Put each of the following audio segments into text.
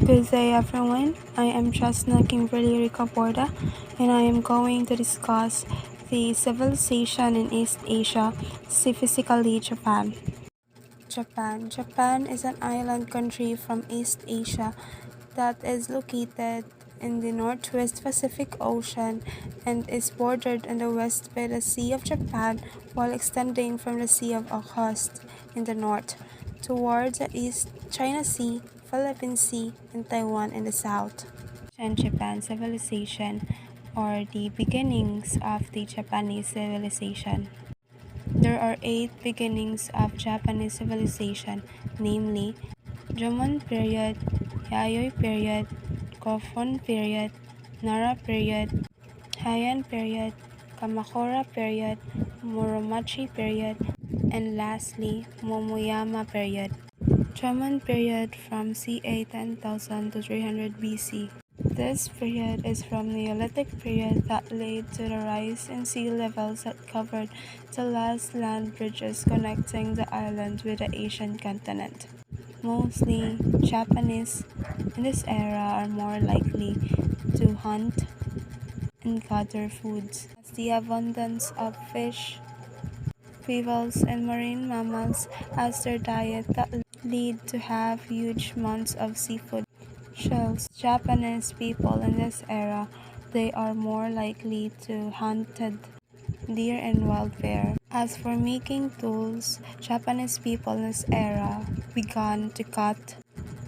Good day everyone, I am Chasna Kimberly Ricaporda and I am going to discuss the civilization in East Asia, specifically Japan. Japan is an island country from East Asia that is located in the Northwest Pacific Ocean and is bordered on the west by the Sea of Japan while extending from the Sea of Okhotsk in the north towards the east China Sea, Philippine Sea, and Taiwan in the south. And Japan civilization or the beginnings of the Japanese civilization. There are 8 beginnings of Japanese civilization, namely Jomon period, Yayoi period, Kofun period, Nara period, Heian period, Kamakura period, Muromachi period, and lastly Momoyama period. Jomon period from ca 10,000 to 300 BC. This period is from Neolithic period that led to the rise in sea levels that covered the last land bridges connecting the island with the Asian continent. Mostly Japanese in this era are more likely to hunt and gather foods, as the abundance of fish, beetles, and marine mammals as their diet that lead to have huge amounts of seafood shells. Japanese people in this era, they are more likely to hunted deer and wild bear. As for making tools, Japanese people in this era began to cut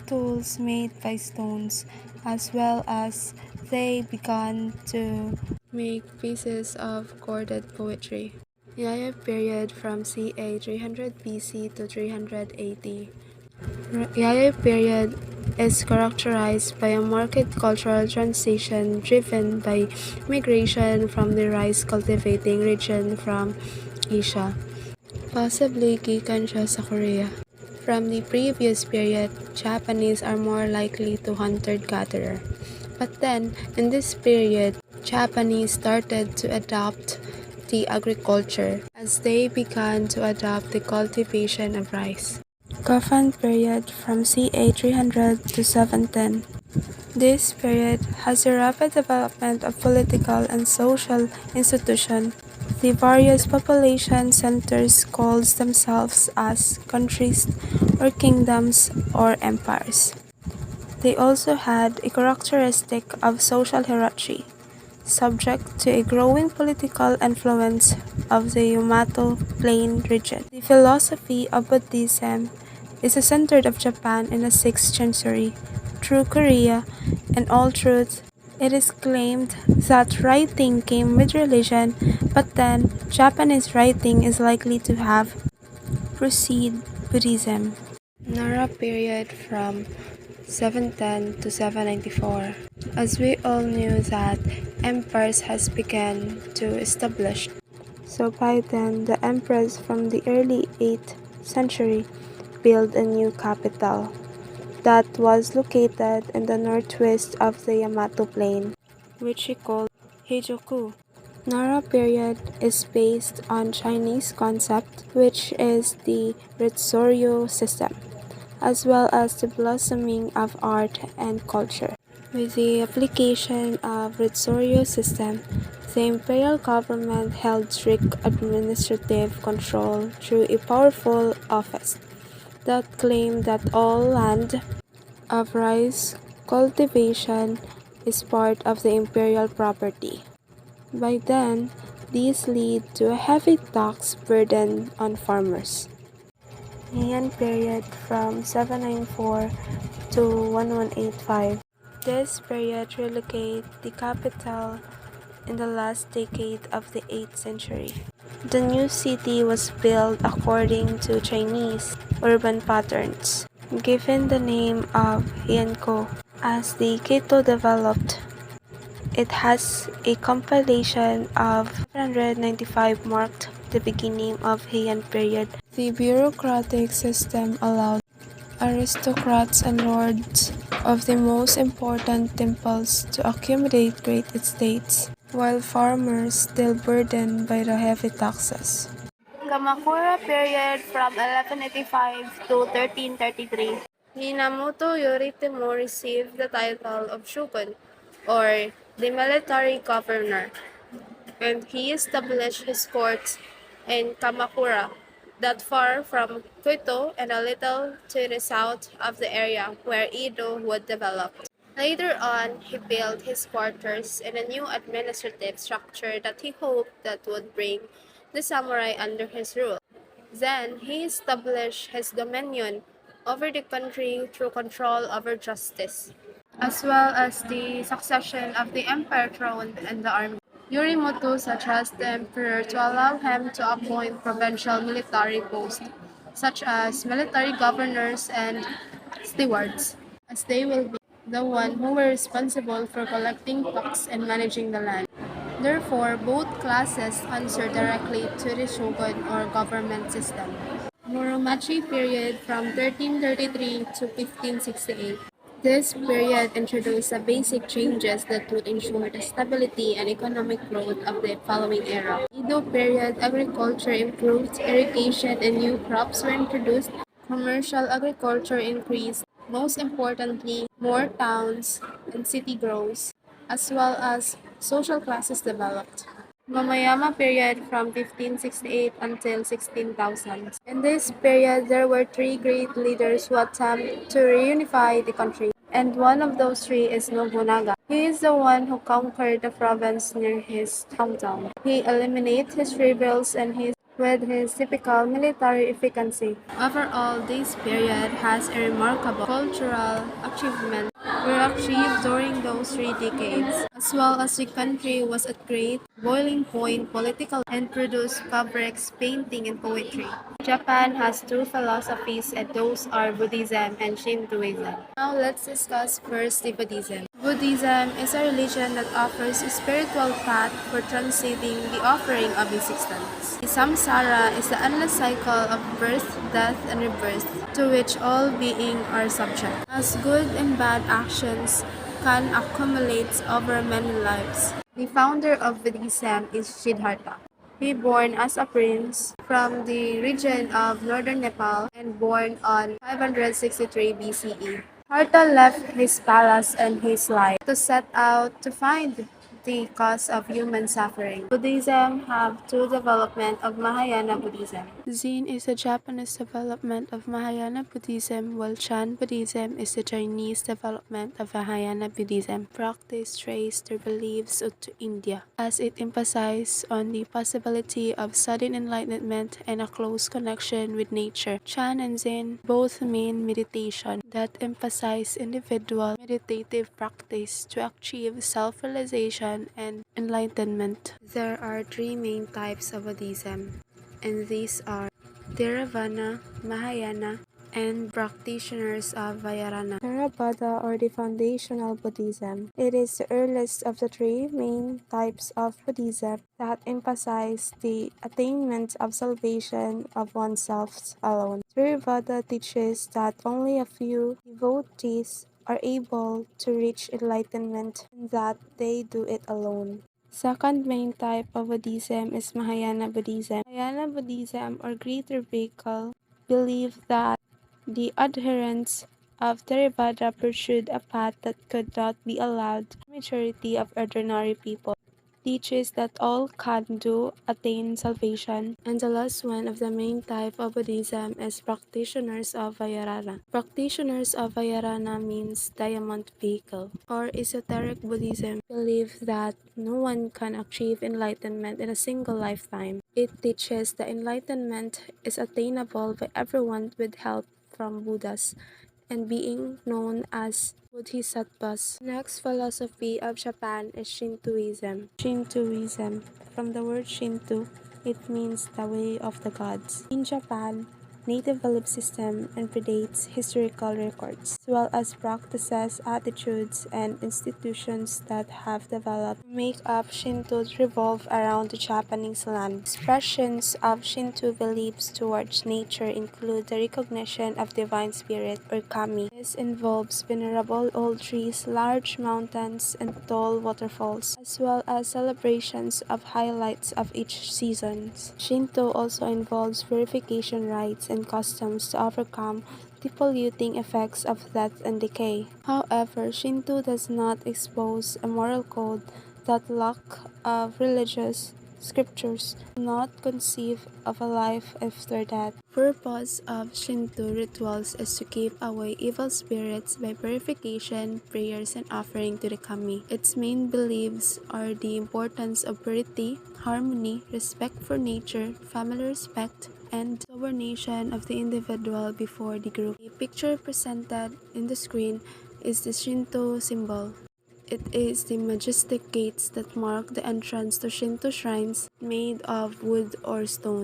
tools made by stones, as well as they began to make pieces of corded poetry. Yaya period from ca 300 BC to 300 AD. Yaya period is characterized by a marked cultural transition driven by migration from the rice cultivating region from Asia. Possibly gikan siya sa Korea. From the previous period, Japanese are more likely to hunter-gatherer. But then, in this period, Japanese started to adopt the agriculture as they began to adopt the cultivation of rice. Kofun period from ca 300 to 710. This period has a rapid development of political and social institutions. The various population centers called themselves as countries or kingdoms or empires. They also had a characteristic of social hierarchy, subject to a growing political influence of the Yamato Plain region. The philosophy of Buddhism is centered of Japan in the 6th century. Through Korea and all truth, it is claimed that writing came with religion, but then Japanese writing is likely to have preceded Buddhism. Nara period from 710 to 794. As we all knew that empires has begun to establish. So by then, the emperors from the early 8th century built a new capital that was located in the northwest of the Yamato Plain, which he called Heijoku. Nara period is based on Chinese concept, which is the Ritsoryo system, as well as the blossoming of art and culture. With the application of Ritsoryo system, the imperial government held strict administrative control through a powerful office that claimed that all land of rice cultivation is part of the imperial property. By then, these lead to a heavy tax burden on farmers. Heian period from 794 to 1185. This period relocated the capital in the last decade of the 8th century. The new city was built according to Chinese urban patterns, given the name of Heianko. As the Keto developed, it has a compilation of 795 marked the beginning of Heian period. The bureaucratic system allowed aristocrats and lords of the most important temples to accumulate great estates, while farmers still burdened by the heavy taxes. Kamakura period from 1185 to 1333. Minamoto Yoritomo received the title of shogun, or the military governor, and he established his courts in Kamakura, not far from Kyoto and a little to the south of the area where Edo would develop. Later on, he built his quarters in a new administrative structure that he hoped that would bring the samurai under his rule. Then he established his dominion over the country through control over justice, as well as the succession of the empire throne and the army. Yorimoto suggested the emperor to allow him to appoint provincial military posts, such as military governors and stewards, as they will be the one who were responsible for collecting tax and managing the land. Therefore, both classes answer directly to the shogun or government system. Muromachi period from 1333 to 1568. This period introduced the basic changes that would ensure the stability and economic growth of the following era. Edo period agriculture improved, irrigation and new crops were introduced, commercial agriculture increased, most importantly, more towns and city grows, as well as social classes developed. Momoyama period from 1568 until 16,000. In this period, there were three great leaders who attempted to reunify the country, and one of those three is Nobunaga. He is the one who conquered the province near his hometown. He eliminated his rebels and with his typical military efficiency. Overall, this period has a remarkable cultural achievement were achieved during those 3 decades, as well as the country was at great boiling point political and produced fabrics, painting, and poetry. Japan has two philosophies, and those are Buddhism and Shintoism. Now let's discuss first the Buddhism. Buddhism is a religion that offers a spiritual path for transcending the offering of existence. The samsara is the endless cycle of birth, death, and rebirth to which all beings are subject, as good and bad actions can accumulate over many lives. The founder of Buddhism is Siddhartha. He born as a prince from the region of northern Nepal and born on 563 BCE. Siddhartha left his palace and his life to set out to find the cause of human suffering. Buddhism have two development of Mahayana Buddhism. Zen is a Japanese development of Mahayana Buddhism, while Chan Buddhism is the Chinese development of Mahayana Buddhism. Practice trace their beliefs to India, as it emphasizes on the possibility of sudden enlightenment and a close connection with nature. Chan and Zen both mean meditation that emphasize individual meditative practice to achieve self-realization and enlightenment. There are three main types of Buddhism, and these are Theravada, Mahayana, and practitioners of Vajrayana. Theravada, or the foundational Buddhism. It is the earliest of the three main types of Buddhism that emphasize the attainment of salvation of oneself alone. Theravada teaches that only a few devotees are able to reach enlightenment and that they do it alone. Second main type of Buddhism is Mahayana Buddhism. Mahayana Buddhism, or Greater Vehicle, believe that the adherents of Theravada pursued a path that could not be allowed to the majority of ordinary people. Teaches that all can do attain salvation. And the last one of the main type of Buddhism is practitioners of Vajrayana. Practitioners of Vajrayana means diamond vehicle, or esoteric Buddhism believe that no one can achieve enlightenment in a single lifetime. It teaches that enlightenment is attainable by everyone with help from Buddhas and being known as Bodhisattvas. Next philosophy of Japan is Shintoism. Shintoism, from the word Shinto, it means the way of the gods. In Japan, native belief system and predates historical records, as well as practices, attitudes, and institutions that have developed to make up Shinto revolve around the Japanese land. Expressions of Shinto beliefs towards nature include the recognition of divine spirit or kami. This involves venerable old trees, large mountains, and tall waterfalls, as well as celebrations of highlights of each season. Shinto also involves purification rites and customs to overcome depolluting effects of death and decay. However, Shinto does not expose a moral code that lack of religious scriptures do not conceive of a life after death. Purpose of Shinto rituals is to keep away evil spirits by purification, prayers, and offering to the kami. Its main beliefs are the importance of purity, harmony, respect for nature, family respect, and subordination of the individual before the group. The picture presented in the screen is the Shinto symbol. It is the majestic gates that mark the entrance to Shinto shrines made of wood or stone.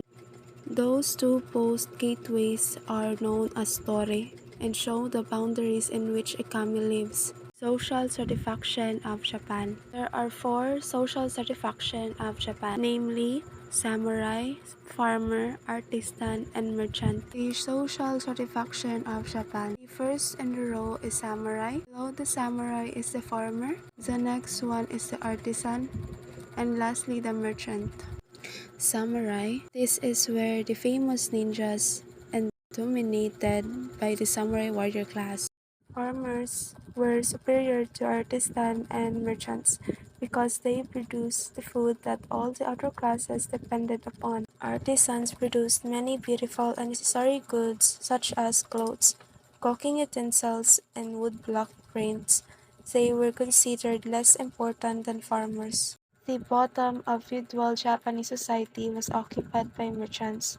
Those two post gateways are known as tori and show the boundaries in which a kami lives. Social stratification of Japan. There are four social stratification of Japan, namely samurai, farmer, artisan, and merchant. The social stratification of Japan. The first in the row is samurai. Below the samurai is the farmer. The next one is the artisan. And lastly, the merchant. Samurai. This is where the famous ninjas and dominated by the samurai warrior class. Farmers were superior to artisans and merchants because they produced the food that all the other classes depended upon. Artisans produced many beautiful and necessary goods such as clothes, cooking utensils, and woodblock prints. They were considered less important than farmers. The bottom of feudal Japanese society was occupied by merchants.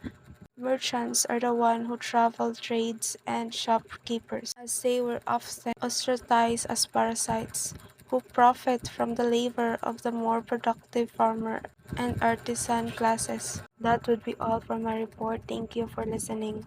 Merchants are the ones who travel trades and shopkeepers, as they were often ostracized as parasites, who profit from the labor of the more productive farmer and artisan classes. That would be all for my report. Thank you for listening.